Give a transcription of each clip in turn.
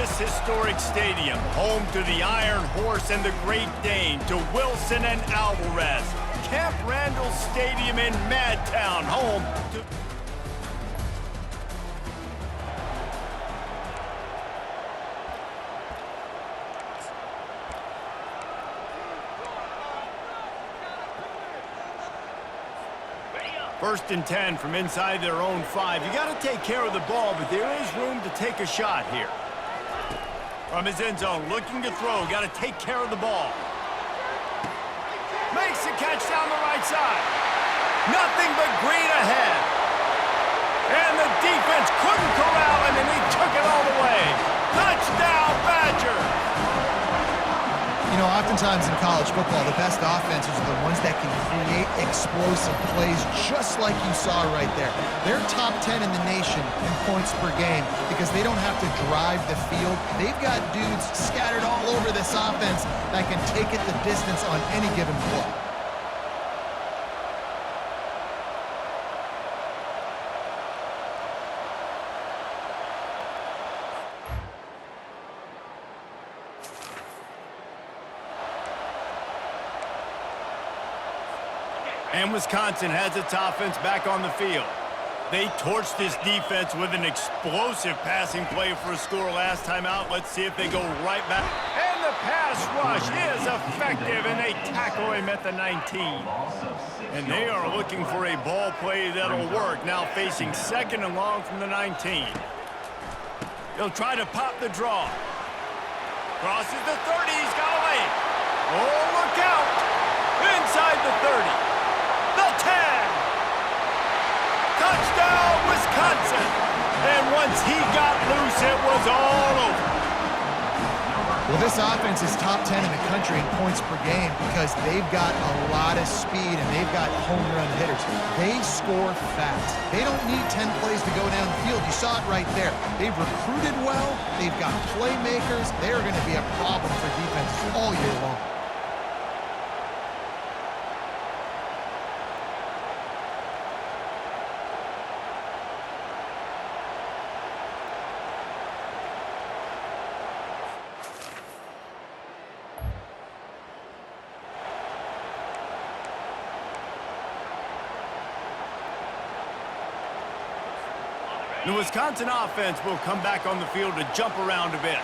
this historic stadium, home to the Iron Horse and the Great Dane, to Wilson and Alvarez. Camp Randall Stadium in Madtown, home to... First and 10 from inside their own 5. You got to take care of the ball, but there is room to take a shot here. From his end zone, looking to throw. Got to take care of the ball. Makes the catch down the right side. Nothing but green ahead. And the defense couldn't corral him, and he took it all the way. Touchdown, Badgers! You know, oftentimes in college football, the best offenses are the ones that can create explosive plays just like you saw right there. They're top 10 in the nation in points per game because they don't have to drive the field. They've got dudes scattered all over this offense that can take it the distance on any given play. And Wisconsin has its offense back on the field. They torched this defense with an explosive passing play for a score last time out. Let's see if they go right back. And the pass rush is effective, and they tackle him at the 19. And they are looking for a ball play that'll work, now facing second and long from the 19. They'll try to pop the draw. Crosses the 30, he's got away. Oh, look out! Inside the 30. The 10. Touchdown, Wisconsin. And once he got loose, it was all over. Well, this offense is top 10 in the country in points per game because they've got a lot of speed and they've got home run hitters. They score fast. They don't need 10 plays to go down the field. You saw it right there. They've recruited well. They've got playmakers. They're going to be a problem for defenses all year long. The Wisconsin offense will come back on the field to jump around a bit.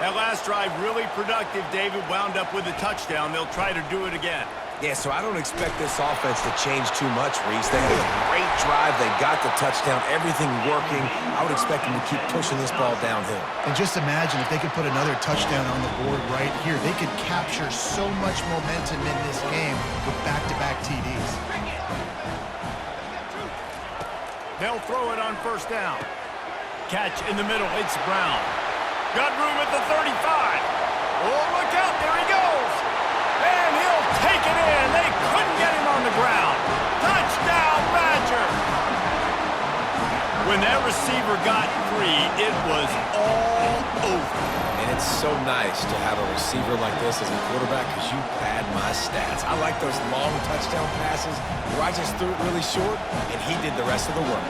That last drive really productive. David wound up with a touchdown. They'll try to do it again. Yeah, so I don't expect this offense to change too much, Reese. They had a great drive. They got the touchdown, everything working. I would expect them to keep pushing this ball downhill. And just imagine if they could put another touchdown on the board right here. They could capture so much momentum in this game with back-to-back TDs. They'll throw it on first down. Catch in the middle. It's Brown. Got room at the 35. Oh, look out. There he goes. And he'll take it in. They couldn't get him on the ground. Touchdown, Badgers. When that receiver got free, it was all over. And it's so nice to have a receiver like this as a quarterback because you pad my stats. I like those long touchdown passes where I just threw it really short and he did the rest of the work.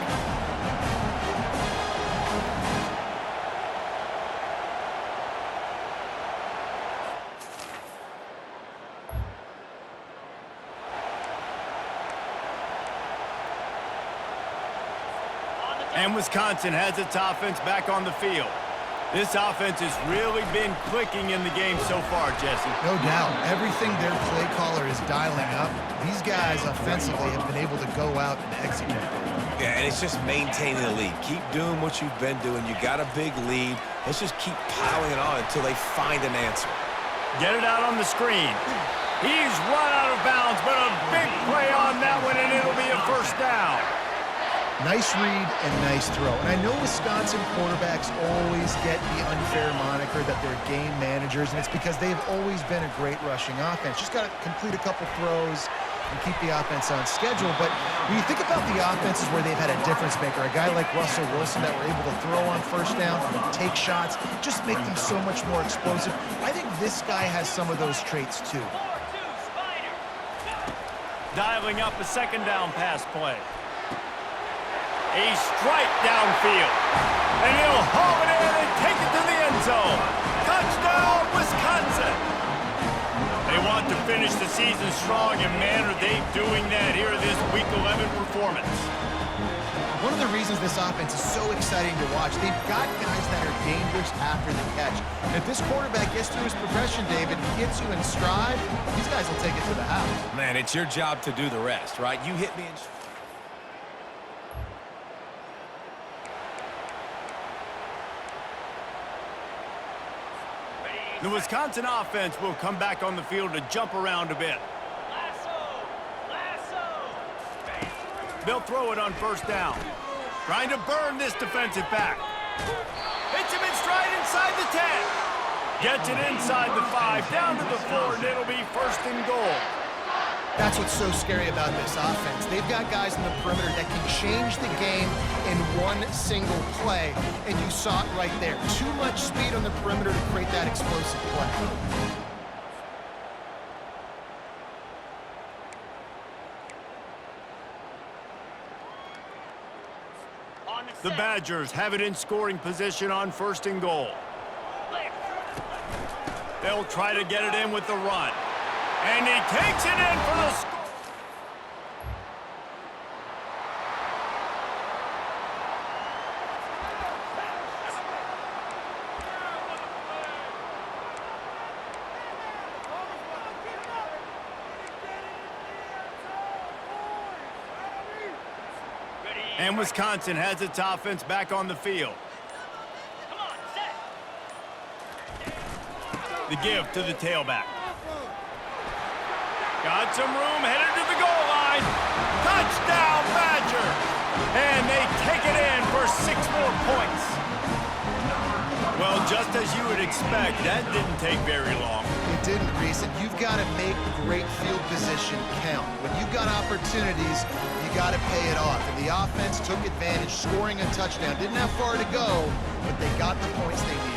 And Wisconsin has its offense back on the field. This offense has really been clicking in the game so far, Jesse. No doubt. Everything their play caller is dialing up, these guys offensively have been able to go out and execute. Yeah, and it's just maintaining the lead. Keep doing what you've been doing. You got a big lead. Let's just keep piling it on until they find an answer. Get it out on the screen. He's run out of bounds, but a big play on that one, and it'll be a first down. Nice read and nice throw. And I know Wisconsin quarterbacks always get the unfair moniker that they're game managers, and it's because they've always been a great rushing offense. Just got to complete a couple throws and keep the offense on schedule. But when you think about the offenses where they've had a difference maker, a guy like Russell Wilson that were able to throw on first down, take shots, just make them so much more explosive. I think this guy has some of those traits too. Dialing up a second down pass play. A strike downfield. And he'll haul it in and take it to the end zone. Touchdown, Wisconsin! They want to finish the season strong, and man, are they doing that here this Week 11 performance. One of the reasons this offense is so exciting to watch, they've got guys that are dangerous after the catch. And if this quarterback gets through his progression, David, gets you in stride, these guys will take it to the house. Man, it's your job to do the rest, right? You hit me in... The Wisconsin offense will come back on the field to jump around a bit. They'll throw it on first down. Trying to burn this defensive back. Hits him in stride inside the 10. Gets it inside the 5, down to the 4, and it'll be first and goal. That's what's so scary about this offense. They've got guys in the perimeter that can change the game in one single play, and you saw it right there. Too much speed on the perimeter to create that explosive play. The Badgers have it in scoring position on first and goal. They'll try to get it in with the run. And he takes it in for the score. And Wisconsin has its offense back on the field. The give to the tailback. Got some room, headed to the goal line. Touchdown, Badger! And they take it in for 6 more points. Well, just as you would expect, that didn't take very long. It didn't, Reese. You've got to make great field position count. When you've got opportunities, you got to pay it off. And the offense took advantage, scoring a touchdown. Didn't have far to go, but they got the points they needed.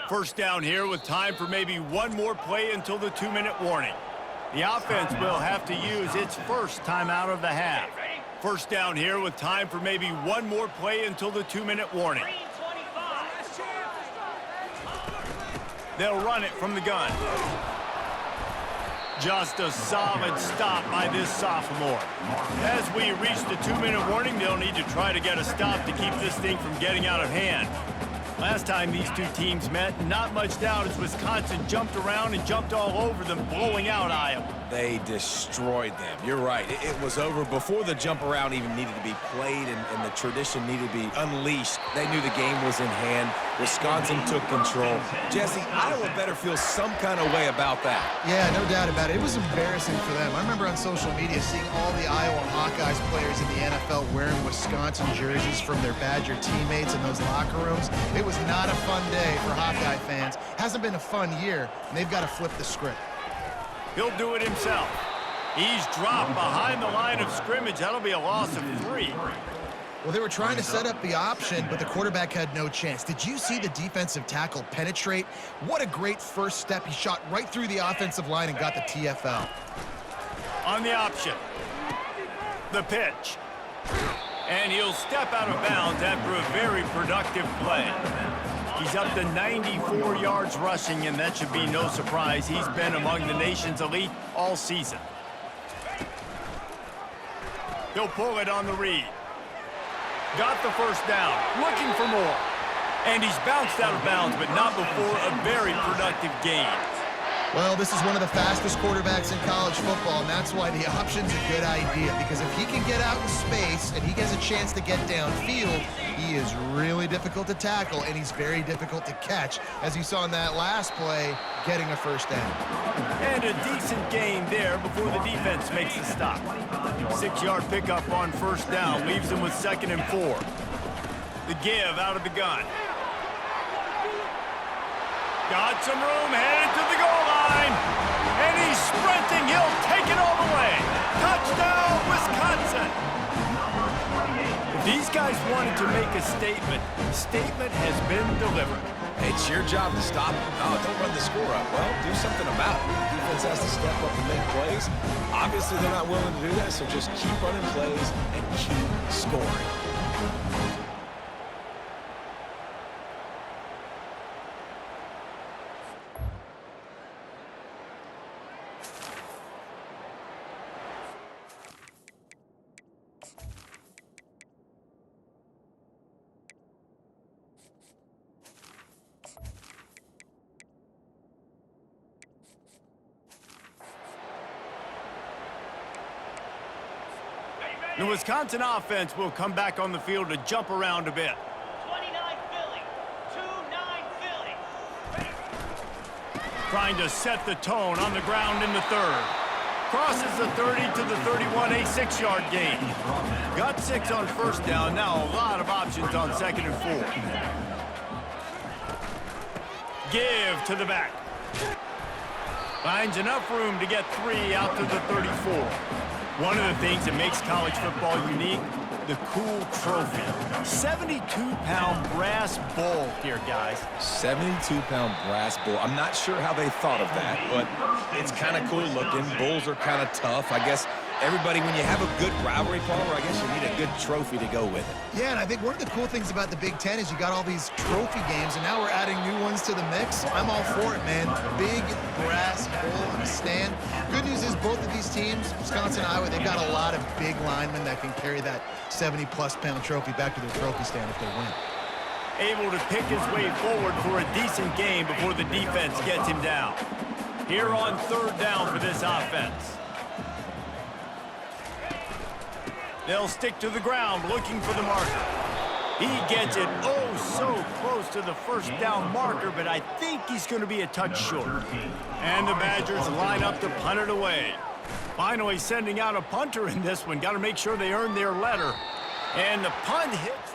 First down here with time for maybe one more play until the 2-minute warning. The offense will have to use its first timeout of the half. First down here with time for maybe one more play until the 2-minute warning. They'll run it from the gun. Just a solid stop by this sophomore. As we reach the 2-minute warning, they'll need to try to get a stop to keep this thing from getting out of hand. Last time these two teams met, not much doubt as Wisconsin jumped around and jumped all over them, blowing out Iowa. They destroyed them. You're right. It was over before the jump around even needed to be played and the tradition needed to be unleashed. They knew the game was in hand. Wisconsin took control. Jesse, Iowa better feel some kind of way about that. Yeah, no doubt about it. It was embarrassing for them. I remember on social media seeing all the Iowa Hawkeyes players in the NFL wearing Wisconsin jerseys from their Badger teammates in those locker rooms. It was not a fun day for Hawkeye fans. Hasn't been a fun year, and they've got to flip the script. He'll do it himself. He's dropped behind the line of scrimmage. That'll be a loss of 3. Well, they were trying to set up the option, but the quarterback had no chance. Did you see the defensive tackle penetrate? What a great first step. He shot right through the offensive line and got the TFL. On the option. The pitch. And he'll step out of bounds after a very productive play. He's up to 94 yards rushing, and that should be no surprise. He's been among the nation's elite all season. He'll pull it on the read. Got the first down, looking for more. And he's bounced out of bounds, but not before a very productive gain. Well, this is one of the fastest quarterbacks in college football, and that's why the option's a good idea, because if he can get out in space and he gets a chance to get downfield, he is really difficult to tackle, and he's very difficult to catch, as you saw in that last play, getting a first down. And a decent gain there before the defense makes the stop. 6-yard pickup on first down leaves him with 2nd and 4. The give out of the gun. Got some room, headed to the goal line. And he's sprinting. He'll take it all the way. Touchdown, Wisconsin. If these guys wanted to make a statement, the statement has been delivered. It's your job to stop it. No, don't run the score up. Well, do something about it. The defense has to step up and make plays. Obviously, they're not willing to do that, so just keep running plays and keep scoring. The Wisconsin offense will come back on the field to jump around a bit. 29 Philly, 2-9 Philly. Trying to set the tone on the ground in the 3rd. Crosses the 30 to the 31, a 6-yard gain. Got 6 on first down, now a lot of options on 2nd and 4. Give to the back. Finds enough room to get 3 out to the 34. One of the things that makes college football unique, the cool trophy. 72-pound brass bowl here, guys. 72-pound brass bull. I'm not sure how they thought of that, but it's kind of cool looking. Bulls are kind of tough. I guess everybody, when you have a good rivalry, Palmer, I guess you need a good trophy to go with it. Yeah, and I think one of the cool things about the Big Ten is you got all these trophy games, and now we're adding new ones to the mix. I'm all for it, man. Big brass bowl on a stand. Good news is both of these teams, Wisconsin and Iowa, they've got a lot of big linemen that can carry that 70-plus pound trophy back to their trophy stand if they win. Able to pick his way forward for a decent game before the defense gets him down. Here on 3rd down for this offense. They'll stick to the ground looking for the marker. He gets it oh so close to the first down marker, but I think he's going to be a touch short. And the Badgers line up to punt it away. Finally sending out a punter in this one. Got to make sure they earn their letter. And the punt hits.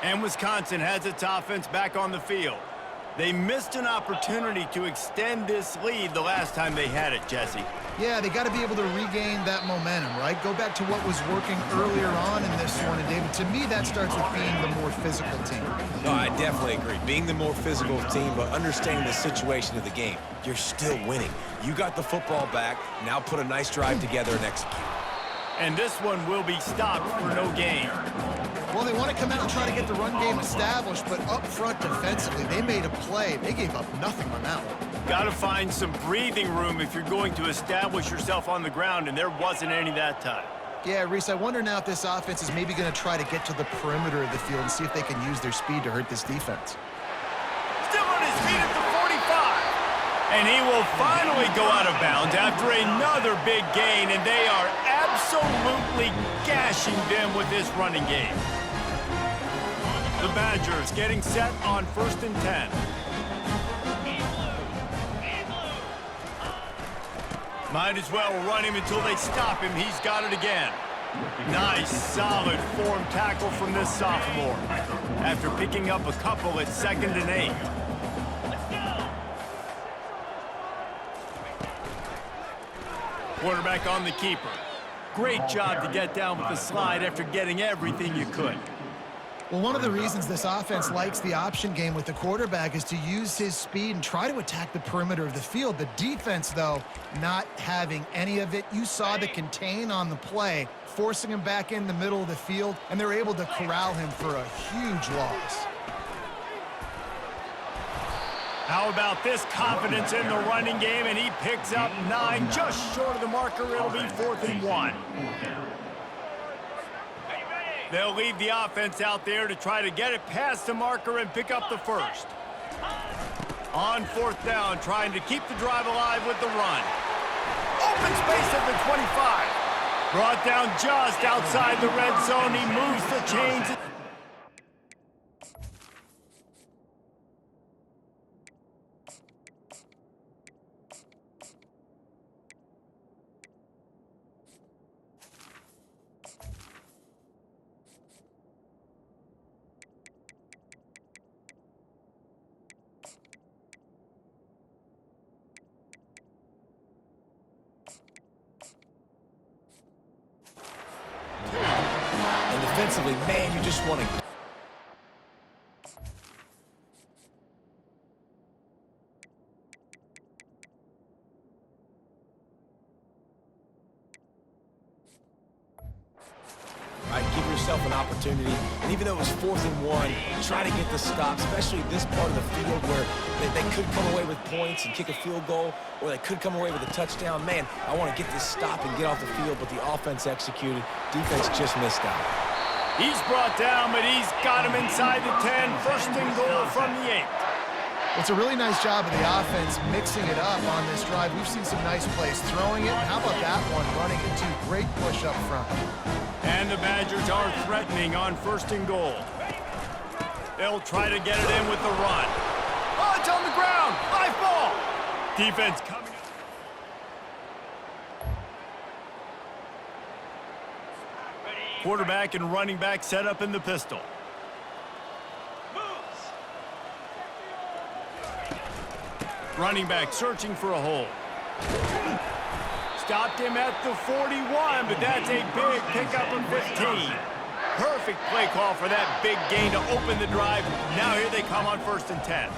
And Wisconsin has its offense back on the field. They missed an opportunity to extend this lead the last time they had it, Jesse. Yeah, they got to be able to regain that momentum, right? Go back to what was working earlier on in this one. And, David, to me, that starts with being the more physical team. No, I definitely agree. Being the more physical team, but understanding the situation of the game. You're still winning. You got the football back. Now put a nice drive together and execute. And this one will be stopped for no gain. Well, they want to come out and try to get the run game established, but up front defensively, they made a play. They gave up nothing on that one. Got to find some breathing room if you're going to establish yourself on the ground, and there wasn't any that time. Yeah, Reese, I wonder now if this offense is maybe going to try to get to the perimeter of the field and see if they can use their speed to hurt this defense. Still on his feet at the And he will finally go out of bounds after another big gain, and they are absolutely gashing them with this running game. The Badgers getting set on 1st and 10. Might as well run him until they stop him. He's got it again. Nice, solid form tackle from this sophomore after picking up a couple at 2nd and 8. Quarterback on the keeper. Great job to get down with the slide after getting everything you could. Well, one of the reasons this offense likes the option game with the quarterback is to use his speed and try to attack the perimeter of the field. The defense, though, not having any of it. You saw the contain on the play, forcing him back in the middle of the field, and they're able to corral him for a huge loss. How about this confidence in the running game, and he picks up 9, just short of the marker. It'll be 4th and 1. They'll leave the offense out there to try to get it past the marker and pick up the first. On 4th down, trying to keep the drive alive with the run. Open space at the 25. Brought down just outside the red zone. He moves the chains. And defensively, man, you just want to... Right, give yourself an opportunity, and even though it was 4th and 1, try to get the stop, especially this part of the field where they could come away with points and kick a field goal, or they could come away with a touchdown. Man, I want to get this stop and get off the field, but the offense executed. Defense just missed out. He's brought down, but he's got him inside the 10. 1st and goal from the 8. It's a really nice job of the offense mixing it up on this drive. We've seen some nice plays throwing it. How about that one running it too? Great push up front. And the Badgers are threatening on 1st and goal. They'll try to get it in with the run. Oh, it's on the ground. Live ball. Defense coming up. Quarterback and running back set up in the pistol. Running back searching for a hole. Stopped him at the 41, but that's a big pickup of 15. Perfect play call for that big gain to open the drive. Now here they come on 1st and 10.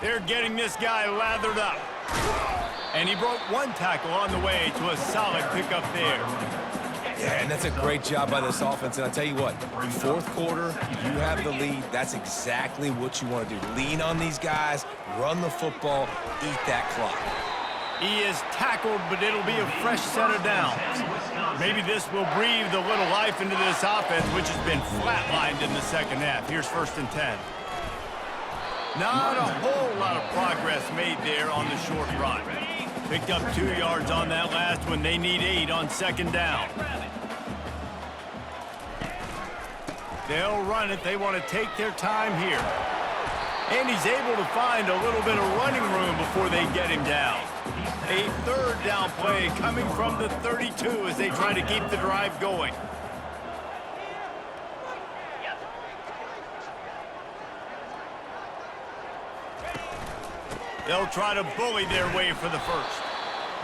They're getting this guy lathered up. And he broke one tackle on the way to a solid pickup there. Yeah, and that's a great job by this offense. And I'll tell you what, 4th quarter, you have the lead. That's exactly what you want to do. Lean on these guys, run the football, eat that clock. He is tackled, but it'll be a fresh set of downs. Maybe this will breathe a little life into this offense, which has been flatlined in the 2nd half. Here's 1st and 10. Not a whole lot of progress made there on the short run. Picked up 2 yards on that last one. They need 8 on 2nd down. They'll run it. They want to take their time here. And he's able to find a little bit of running room before they get him down. A 3rd down play coming from the 32 as they try to keep the drive going. They'll try to bully their way for the first.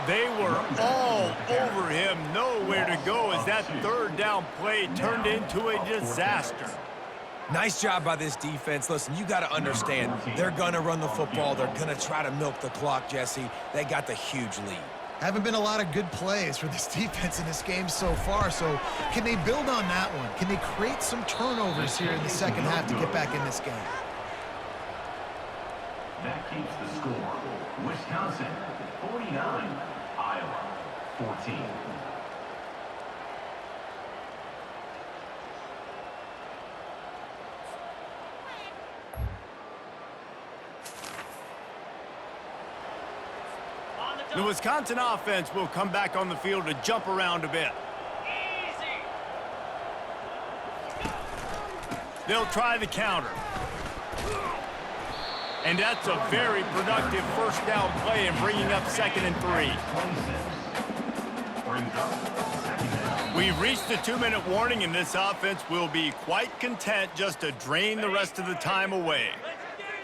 They were all over him, nowhere to go as that 3rd down play turned into a disaster. Nice job by this defense. Listen, you got to understand, they're going to run the football. They're going to try to milk the clock, Jesse. They got the huge lead. Haven't been a lot of good plays for this defense in this game so far, so can they build on that one? Can they create some turnovers here in the 2nd half to get back in this game? That keeps the score. Wisconsin, 49. Iowa, 14. The Wisconsin offense will come back on the field to jump around a bit. Easy. They'll try the counter. And that's a very productive first down play in bringing up 2nd and 3. 26. Brings up 2nd down. We've reached the 2-minute warning, and this offense will be quite content just to drain the rest of the time away.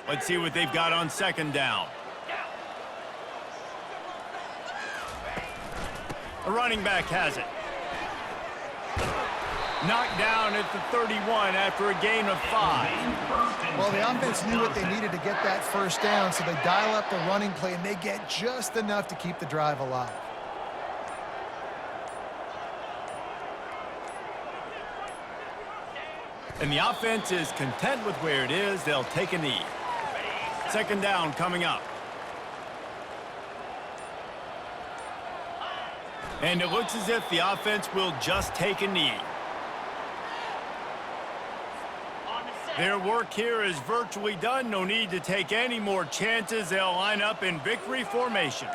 Let's see what they've got on 2nd down. The running back has it. Knocked down at the 31 after a gain of 5. Well, the offense knew what they needed to get that first down, so they dial up the running play, and they get just enough to keep the drive alive. And the offense is content with where it is. They'll take a knee. 2nd down coming up. And it looks as if the offense will just take a knee. On the set. Their work here is virtually done. No need to take any more chances. They'll line up in victory formation.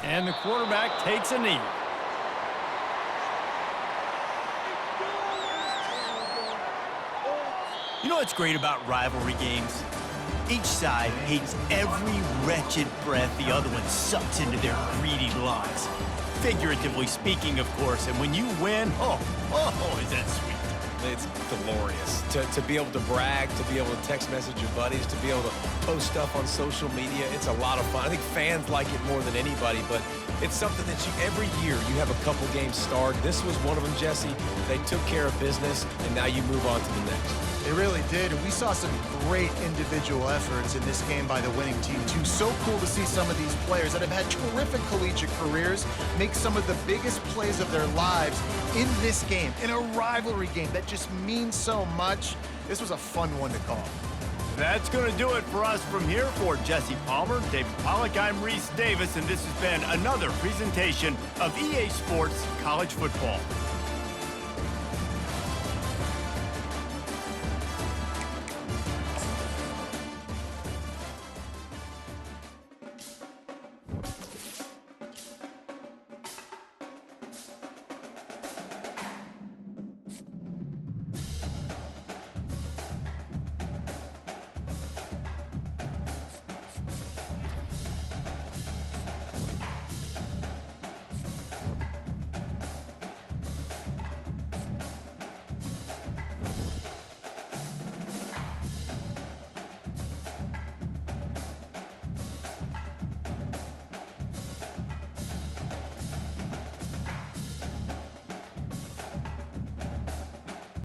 And the quarterback takes a knee. You know what's great about rivalry games? Each side hates every wretched breath the other one sucks into their greedy lungs. Figuratively speaking, of course, and when you win, oh, is that sweet. It's glorious to be able to brag, to be able to text message your buddies, to be able to post stuff on social media. It's a lot of fun. I think fans like it more than anybody, but it's something that every year you have a couple games starred. This was one of them, Jesse. They took care of business, and now you move on to the next. They really did, and we saw some great individual efforts in this game by the winning team, too. So cool to see some of these players that have had terrific collegiate careers make some of the biggest plays of their lives in this game, in a rivalry game that just means so much. This was a fun one to call. That's going to do it for us from here. For Jesse Palmer, David Pollack, I'm Reese Davis, and this has been another presentation of EA Sports College Football.